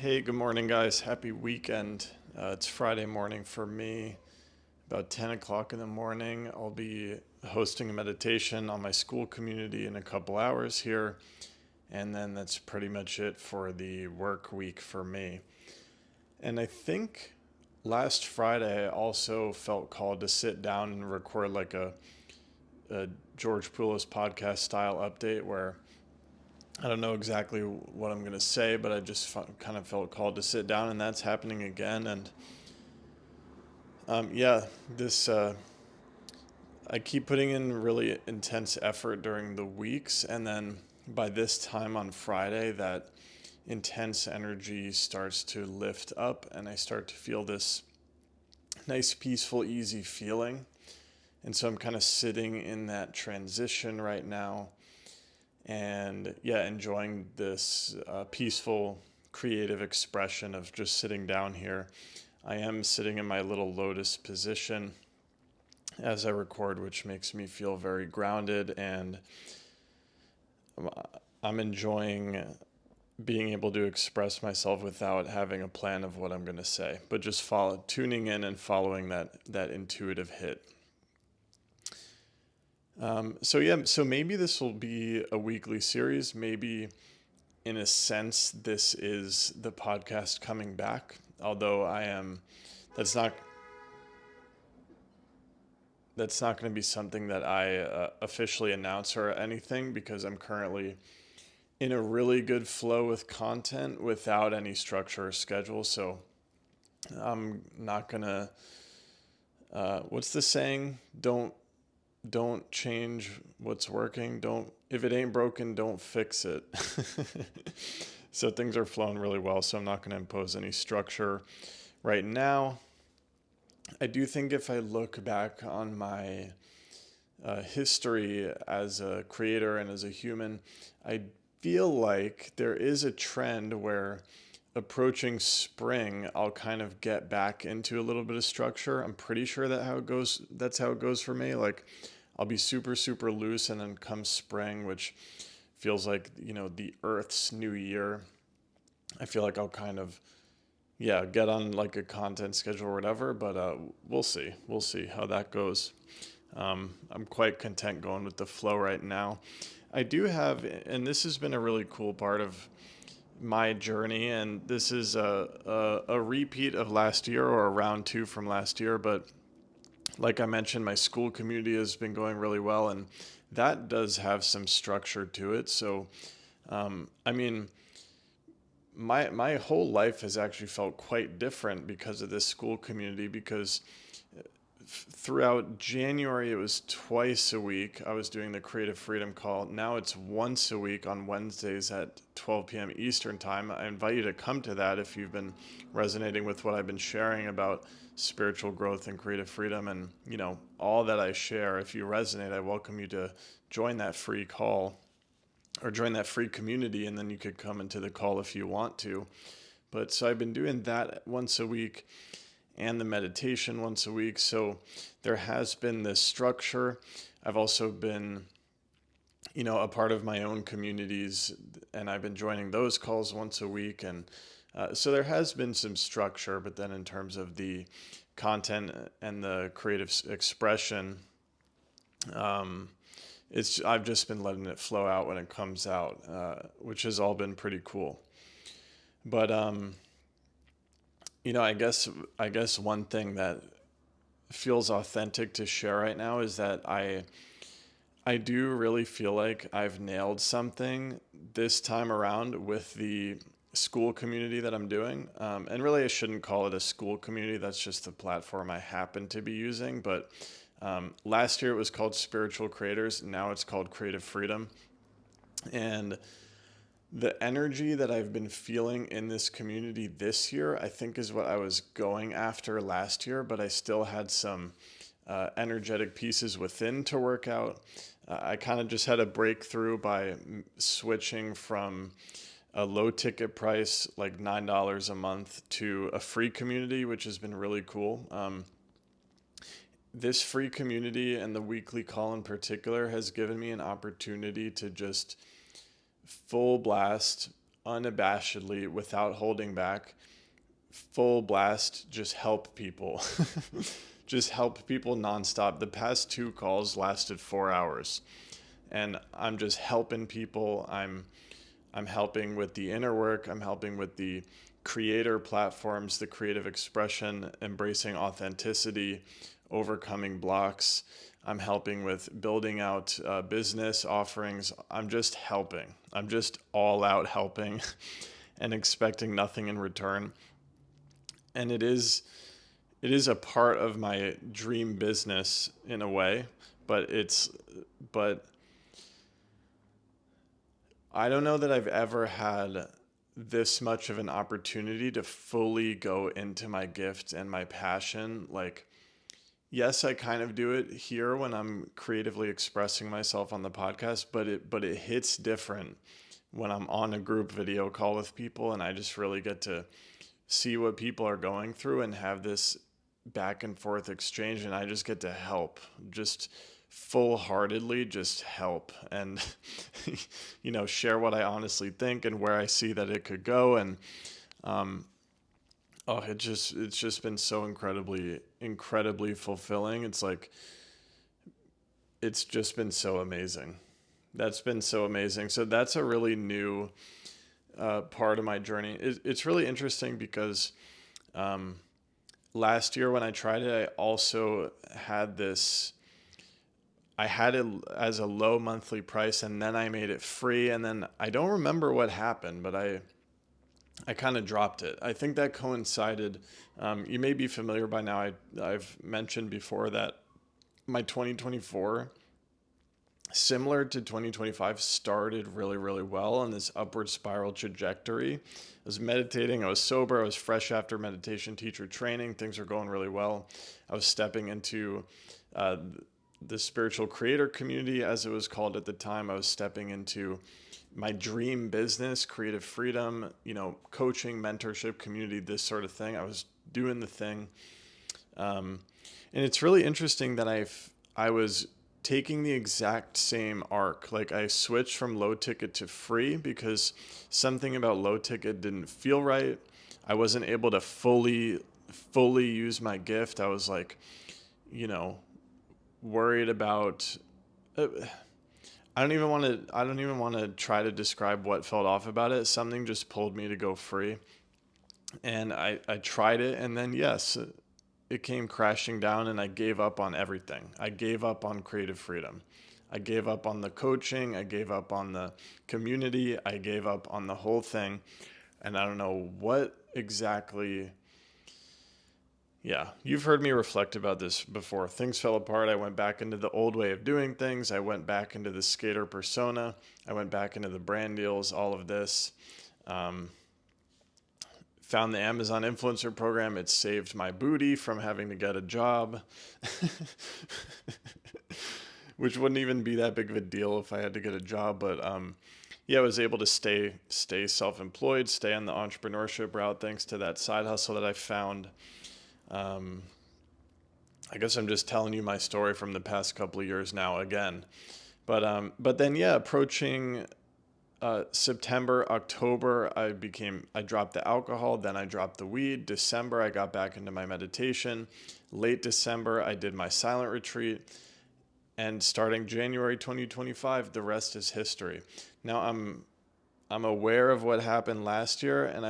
Hey, good morning, guys. Happy weekend. It's Friday morning for me. About 10 o'clock in the morning, I'll be hosting a meditation on my school community in a couple hours here. And then that's pretty much it for the work week for me. And I think last Friday, I also felt called to sit down and record like a George Poulos podcast style update where I don't know exactly what I'm going to say, but I just kind of felt called to sit down, and that's happening again. And yeah, this I keep putting in really intense effort during the weeks, and then by this time on Friday, that intense energy starts to lift up, and I start to feel this nice, peaceful, easy feeling. And so I'm kind of sitting in that transition right now, and yeah, enjoying this peaceful, creative expression of just sitting down here. I am sitting in my little lotus position as I record, which makes me feel very grounded, and I'm enjoying being able to express myself without having a plan of what I'm going to say, but just tuning in and following that intuitive hit. So yeah, so maybe this will be a weekly series. Maybe in a sense, this is the podcast coming back. Although that's not that's not going to be something that I officially announce or anything because I'm currently in a really good flow with content without any structure or schedule. So I'm not gonna. What's the saying? Don't change what's working. Don't if it ain't broken, don't fix it. So things are flowing really well. So I'm not gonna impose any structure right now. I do think if I look back on my history as a creator and as a human, I feel like there is a trend where approaching spring, I'll kind of get back into a little bit of structure. I'm pretty sure that's how it goes for me. Like I'll be super, super loose, and then come spring, which feels like, the Earth's new year, I feel like I'll kind of, yeah, get on like a content schedule or whatever, but we'll see. We'll see how that goes. I'm quite content going with the flow right now. I do have, and this has been a really cool part of my journey, and this is a repeat of last year or a round two from last year. But like I mentioned, my school community has been going really well, and that does have some structure to it. So, I mean, my whole life has actually felt quite different because of this school community because throughout January, it was twice a week. I was doing the Creative Freedom Call. Now it's once a week on Wednesdays at 12 p.m. Eastern Time. I invite you to come to that if you've been resonating with what I've been sharing about spiritual growth and creative freedom and, all that I share. If you resonate, I welcome you to join that free call or join that free community, and then you could come into the call if you want to. But so I've been doing that once a week and the meditation once a week. So there has been this structure. I've also been, a part of my own communities, and I've been joining those calls once a week. And so there has been some structure, but then in terms of the content and the creative expression, um, I've just been letting it flow out when it comes out, which has all been pretty cool. But I guess one thing that feels authentic to share right now is that I do really feel like I've nailed something this time around with the school community that I'm doing. And really, I shouldn't call it a school community. That's just the platform I happen to be using. But last year it was called Spiritual Creators. Now it's called Creative Freedom. And the energy that I've been feeling in this community this year, I think, is what I was going after last year, but I still had some energetic pieces within to work out. I kind of just had a breakthrough by switching from a low ticket price, like $9 a month, to a free community, which has been really cool. This free community and the weekly call in particular has given me an opportunity to just full blast unabashedly, without holding back, full blast, just help people. Just help people nonstop. The past two calls lasted 4 hours, and I'm just helping people. I'm helping with the inner work. I'm helping with the creator platforms, the creative expression, embracing authenticity, overcoming blocks. I'm helping with building out business offerings. I'm just helping. I'm just all out helping and expecting nothing in return. And it is a part of my dream business in a way, but but I don't know that I've ever had this much of an opportunity to fully go into my gift and my passion. Like, yes, I kind of do it here when I'm creatively expressing myself on the podcast, but it hits different when I'm on a group video call with people and I just really get to see what people are going through and have this back and forth exchange, and I just get to help, just full heartedly just help, and share what I honestly think and where I see that it could go. And um oh, it's just been so incredibly fulfilling. It's like it's just been so amazing. That's been so amazing. So that's a really new part of my journey. It's really interesting because um, last year when I tried it, I also had this. I had it as a low monthly price, and then I made it free, and then I don't remember what happened, but I kind of dropped it. I think that coincided. You may be familiar by now. I've mentioned before that my 2024, similar to 2025, started really, really well on this upward spiral trajectory. I was meditating, I was sober, I was fresh after meditation teacher training, things were going really well. I was stepping into uh, the spiritual creator community, as it was called at the time. I was stepping into my dream business, creative freedom, coaching, mentorship, community, this sort of thing. I was doing the thing. And it's really interesting that I was taking the exact same arc. Like, I switched from low ticket to free because something about low ticket didn't feel right. I wasn't able to fully use my gift. I was like, you know, worried about uh, I don't even want to try to describe what felt off about it. Something just pulled me to go free. And I tried it, and then yes, it came crashing down, and I gave up on everything. I gave up on creative freedom. I gave up on the coaching. I gave up on the community. I gave up on the whole thing. And I don't know what exactly. Yeah, you've heard me reflect about this before. Things fell apart. I went back into the old way of doing things. I went back into the skater persona. I went back into the brand deals, all of this. Um, Found the Amazon influencer program. It saved my booty from having to get a job, which wouldn't even be that big of a deal if I had to get a job. But yeah, I was able to stay self-employed, stay on the entrepreneurship route thanks to that side hustle that I found. Um, I guess I'm just telling you my story from the past couple of years now again. But then yeah, approaching September, October, I dropped the alcohol, then I dropped the weed. December, I got back into my meditation. Late December, I did my silent retreat. And starting January 2025, the rest is history. Now I'm aware of what happened last year, and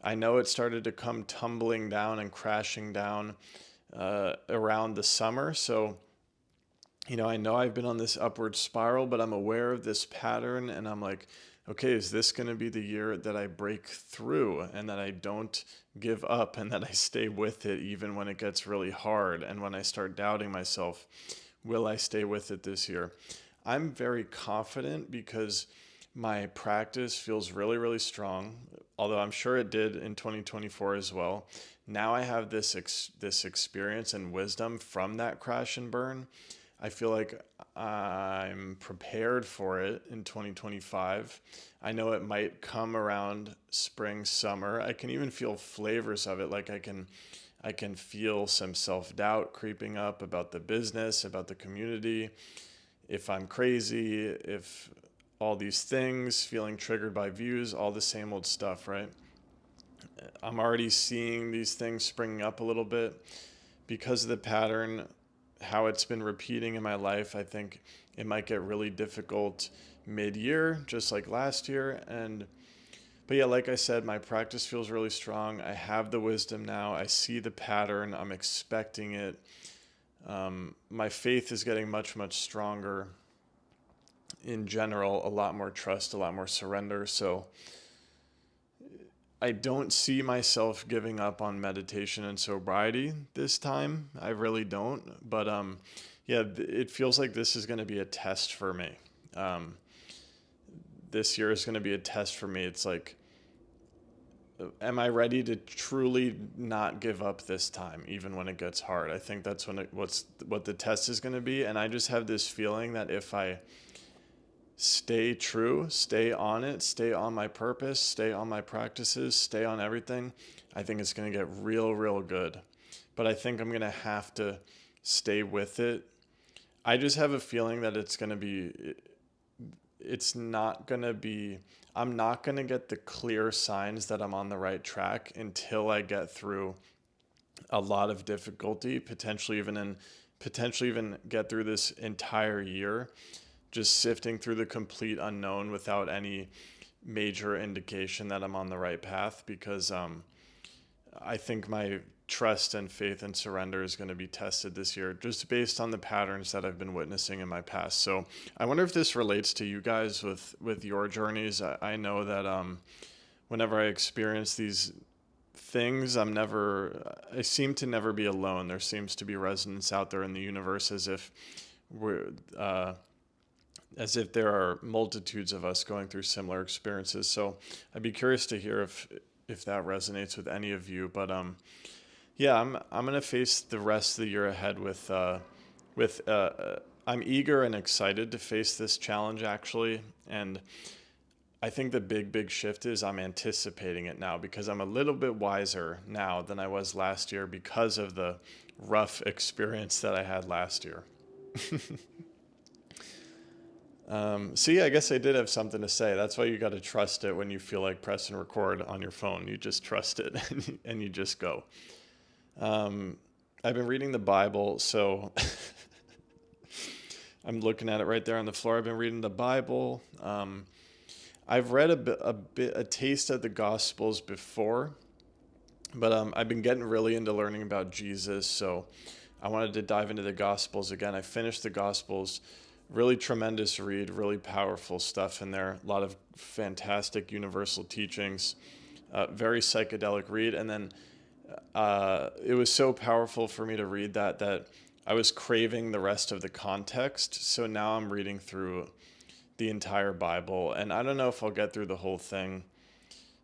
I know it started to come tumbling down and crashing down around the summer. So I know I've been on this upward spiral, but I'm aware of this pattern, and I'm like, okay, is this going to be the year that I break through and that I don't give up and that I stay with it even when it gets really hard and when I start doubting myself? Will I stay with it this year? I'm very confident because my practice feels really, really strong, although I'm sure it did in 2024 as well. Now I have this experience and wisdom from that crash and burn. I feel like I'm prepared for it in 2025. I know it might come around spring, summer. I can even feel flavors of it. Like I can feel some self-doubt creeping up about the business, about the community, if I'm crazy, if all these things, feeling triggered by views, all the same old stuff, right? I'm already seeing these things springing up a little bit because of the pattern, how it's been repeating in my life. I think it might get really difficult mid-year, just like last year. But yeah, like I said, my practice feels really strong. I have the wisdom now. I see the pattern. I'm expecting it. My faith is getting much, much stronger in general, a lot more trust, a lot more surrender. So I don't see myself giving up on meditation and sobriety this time. I really don't. But yeah, it feels like this is going to be a test for me. Um, this year is going to be a test for me. It's like, am I ready to truly not give up this time, even when it gets hard? I think that's what the test is going to be. And I just have this feeling that if I stay true, stay on it, stay on my purpose, stay on my practices, stay on everything, I think it's going to get real, real good. But I think I'm going to have to stay with it. I just have a feeling that it's not going to be, I'm not going to get the clear signs that I'm on the right track until I get through a lot of difficulty, potentially even get through this entire year just sifting through the complete unknown without any major indication that I'm on the right path, because I think my trust and faith and surrender is going to be tested this year just based on the patterns that I've been witnessing in my past. So I wonder if this relates to you guys with your journeys. I know that whenever I experience these things, I seem to never be alone. There seems to be resonance out there in the universe we're, uh, as if there are multitudes of us going through similar experiences. So I'd be curious to hear if that resonates with any of you. But yeah, I'm gonna face the rest of the year ahead with I'm eager and excited to face this challenge actually. And I think the big shift is I'm anticipating it now because I'm a little bit wiser now than I was last year because of the rough experience that I had last year. So yeah, I guess I did have something to say. That's why you got to trust it when you feel like pressing record on your phone. You just trust it and you just go. Um, I've been reading the Bible, so I'm looking at it right there on the floor. I've been reading the Bible. I've read a taste of the Gospels before, but I've been getting really into learning about Jesus, so I wanted to dive into the Gospels again. I finished the Gospels. Really tremendous read, really powerful stuff in there. A lot of fantastic universal teachings. Very psychedelic read, and then it was so powerful for me to read that I was craving the rest of the context. So now I'm reading through the entire Bible, and I don't know if I'll get through the whole thing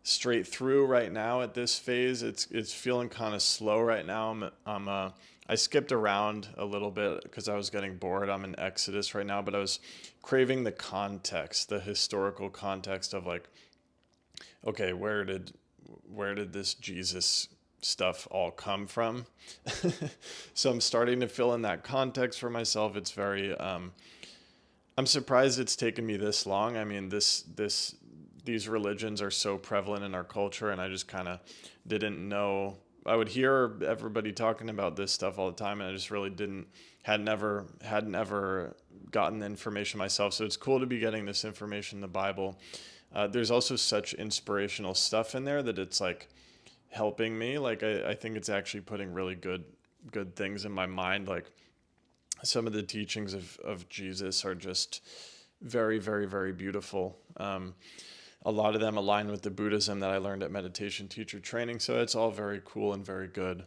straight through right now at this phase. It's feeling kind of slow right now. I skipped around a little bit because I was getting bored. I'm in Exodus right now, but I was craving the context, the historical context of like, okay, where did this Jesus stuff all come from? So I'm starting to fill in that context for myself. It's very I'm surprised it's taken me this long. I mean, these religions are so prevalent in our culture, and I just kind of didn't know. I would hear everybody talking about this stuff all the time, and I just really hadn't ever gotten the information myself. So it's cool to be getting this information in the Bible. There's also such inspirational stuff in there that it's like helping me. Like I think it's actually putting really good things in my mind. Like some of the teachings of Jesus are just very, very, very beautiful. A lot of them align with the Buddhism that I learned at meditation teacher training. So it's all very cool and very good.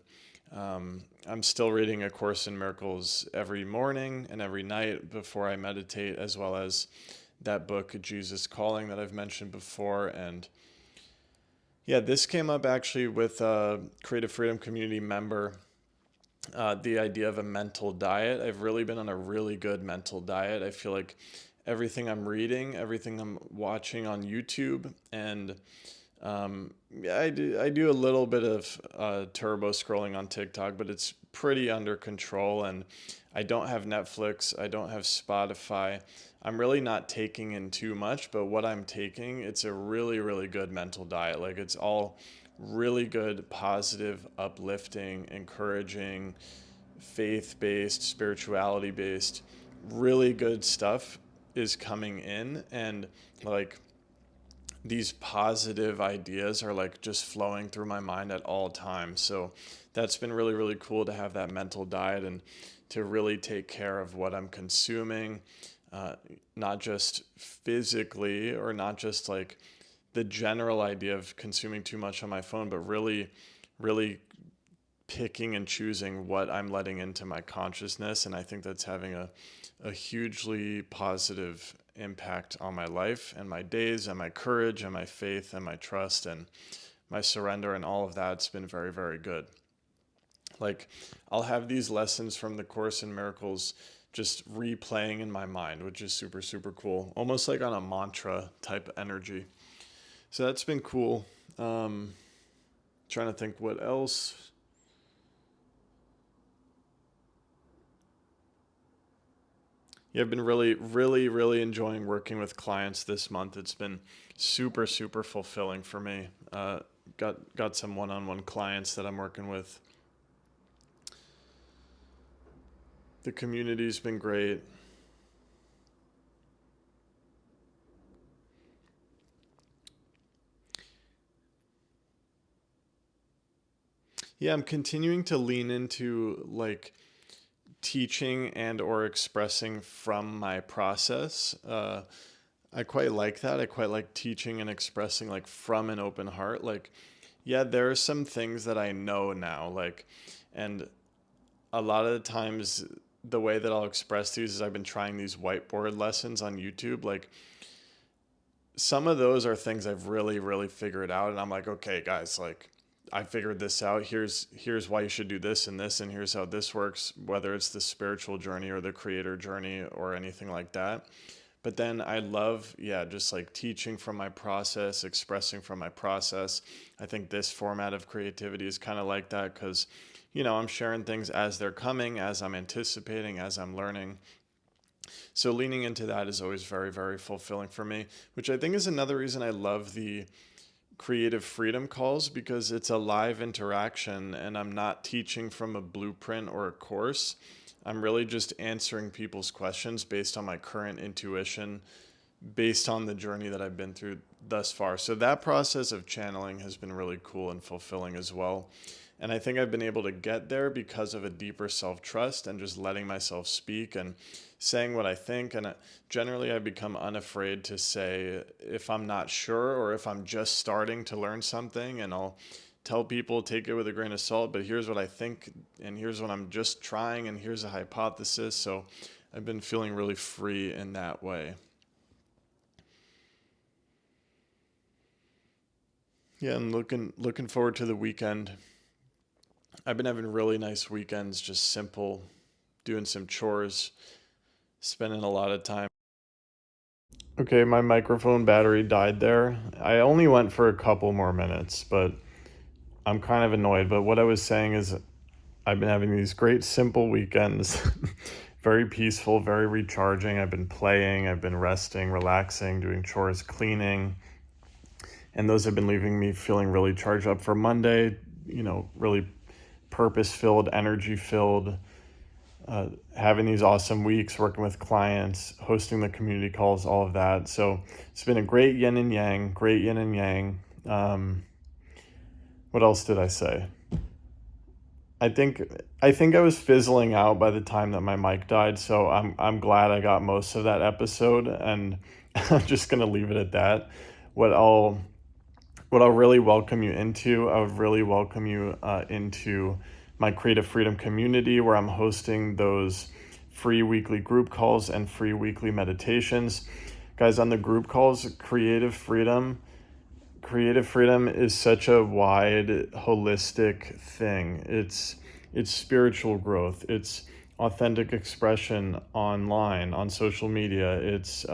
I'm still reading A Course in Miracles every morning and every night before I meditate, as well as that book, Jesus Calling, that I've mentioned before. And yeah, this came up actually with a Creative Freedom Community member. The idea of a mental diet. I've really been on a really good mental diet. I feel like everything I'm reading, everything I'm watching on YouTube, and yeah, I do a little bit of turbo scrolling on TikTok, but it's pretty under control. And I don't have Netflix. I don't have Spotify. I'm really not taking in too much, but what I'm taking, it's a really, really good mental diet. Like it's all really good, positive, uplifting, encouraging, faith based, spirituality based, really good stuff is coming in. And like these positive ideas are like just flowing through my mind at all times. So that's been really, really cool to have that mental diet and to really take care of what I'm consuming, uh, not just physically or not just like the general idea of consuming too much on my phone, but really, really picking and choosing what I'm letting into my consciousness. And I think that's having a hugely positive impact on my life and my days and my courage and my faith and my trust and my surrender and all of that. It's been very, very good. Like I'll have these lessons from the Course in Miracles just replaying in my mind, which is super, super cool. Almost like on a mantra type energy. So that's been cool. Trying to think what else. Yeah, I've been really, really, really enjoying working with clients this month. It's been super, super fulfilling for me. Got some one-on-one clients that I'm working with. The community's been great. Yeah, I'm continuing to lean into like teaching and or expressing from my process. I quite like that. I quite like teaching and expressing like from an open heart. Like, yeah, there are some things that I know now, like, and a lot of the times the way that I'll express these is I've been trying these whiteboard lessons on YouTube. Like, some of those are things I've really, really figured out, and I'm like, okay, guys, like, I figured this out. Here's why you should do this and here's how this works, whether it's the spiritual journey or the creator journey or anything like that. But then I love, yeah, just like teaching from my process, expressing from my process. I think this format of creativity is kind of like that because, I'm sharing things as they're coming, as I'm anticipating, as I'm learning. So leaning into that is always very, very fulfilling for me, which I think is another reason I love the creative freedom calls because it's a live interaction and I'm not teaching from a blueprint or a course. I'm really just answering people's questions based on my current intuition, based on the journey that I've been through thus far. So that process of channeling has been really cool and fulfilling as well. And I think I've been able to get there because of a deeper self trust and just letting myself speak and saying what I think. And generally, I become unafraid to say if I'm not sure or if I'm just starting to learn something. And I'll tell people, take it with a grain of salt, but here's what I think, and here's what I'm just trying, and here's a hypothesis. So I've been feeling really free in that way. Yeah, I'm looking forward to the weekend. I've been having really nice weekends, just simple, doing some chores, spending a lot of time. Okay, my microphone battery died there. I only went for a couple more minutes, but I'm kind of annoyed. But what I was saying is, I've been having these great simple weekends, very peaceful, very recharging. I've been playing, I've been resting, relaxing, doing chores, cleaning, and those have been leaving me feeling really charged up for Monday, really purpose filled, energy filled, having these awesome weeks, working with clients, hosting the community calls, all of that. So it's been a great yin and yang, great yin and yang. What else did I say? I think I think I was fizzling out by the time that my mic died, so I'm glad I got most of that episode, and I'm just gonna leave it at that. What I'll what I'll really welcome you into, I would really welcome you into my Creative Freedom community where I'm hosting those free weekly group calls and free weekly meditations. Guys, on the group calls, Creative freedom is such a wide, holistic thing. It's spiritual growth. It's authentic expression online, on social media. It's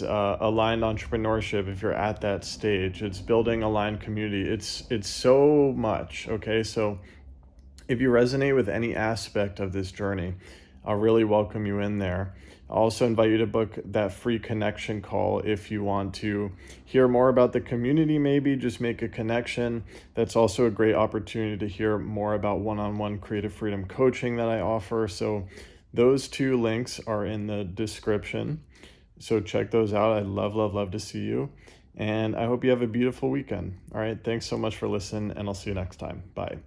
aligned entrepreneurship if you're at that stage. It's building aligned community. It's so much. Okay, so if you resonate with any aspect of this journey, I'll really welcome you in there. I also invite you to book that free connection call if you want to hear more about the community, maybe just make a connection. That's also a great opportunity to hear more about one-on-one creative freedom coaching that I offer. So those two links are in the description. So check those out. I'd love to see you. And I hope you have a beautiful weekend. All right. Thanks so much for listening, and I'll see you next time. Bye.